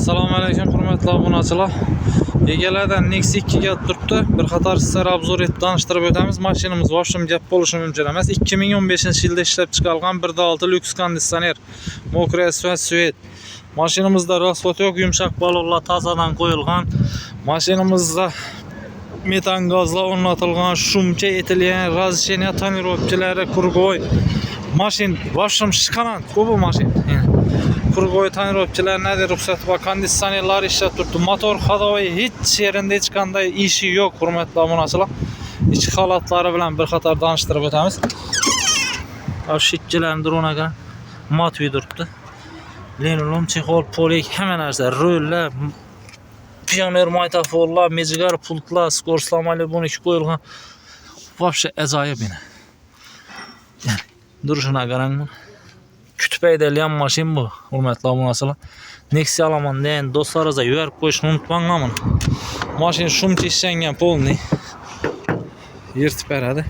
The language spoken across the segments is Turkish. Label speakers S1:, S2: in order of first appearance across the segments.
S1: Assalomu alaykum hurmatli obunachilar. Egalardan Nexia 2 ga turibdi. Bir qator sizlarga obzor etib tanishtirib o'tamiz. Mashinamiz boshim gap bo'lishi mumkin emas. 2015-yilda ishlab chiqarilgan 1.6 lyuks konditsioner. Mokriy asfalt svet. Mashinamizda rasvot yo'q, yumshoq balonlar tozadan qo'yilgan. Mashinamizda metan gazlar o'rnatilgan, shumcha etilgan, razрешение tonirovkalari kurgoy. Mashin boshim shikanan, ko'p mashin. Kurgoy tonirovkalar nedir, ruxsat va konditsionerlar ishlab turibdi. Motor hadovi hech yerinde hech qanday ishi yo'q, hurmatli obunachilar. Ichki holatlari bilan bir qator tanishtirib o'tamiz. Shikkilarni dronaga mat turibdi. Lenilum, chexol, polik, hamma narsa, rollar, pioner maytafonlar, mejigar pultlar, skorslamali buni qo'yilgan. Вообще ajoyib yana. Duruşuna qarang. Kutib haydalgan mashin bu, hurmatli obunachilar. Nexia olaman degan do'stlaringizga yuborib qo'yishni unutmanglar buni. Mashin shumcha ishlangan polniy. Yirtib beradi.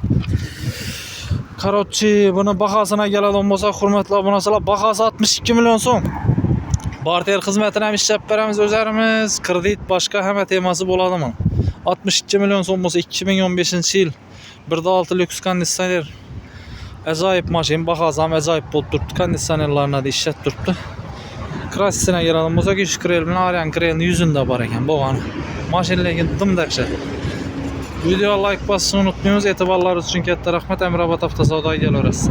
S1: Короче, buni bahosini keladigan bo'lsak, hurmatli obunachilar, bahosi 62 million so'm. Barter xizmatini ham ishlab beramiz o'zlarimiz. Kredit boshqa hamma temasi bo'ladi buni. 62 million so'm bo'lsa 2015-yil 1.6 lyuks konditsioner. Ajoyib mashin, bahosi ham ajoyib bo'lib turibdi. Konditsionerlarni da ishlab turibdi. Krassina keladigan bo'lsak, 3 krel bilan arian krelni yuzunda bor ekan bo'lgani. Mashin lekin dim dahshat. Video like bosishni unutmaymiz. E'tiborlaringiz uchun katta rahmat. Amrabat avtosavdoga kelaverasiz.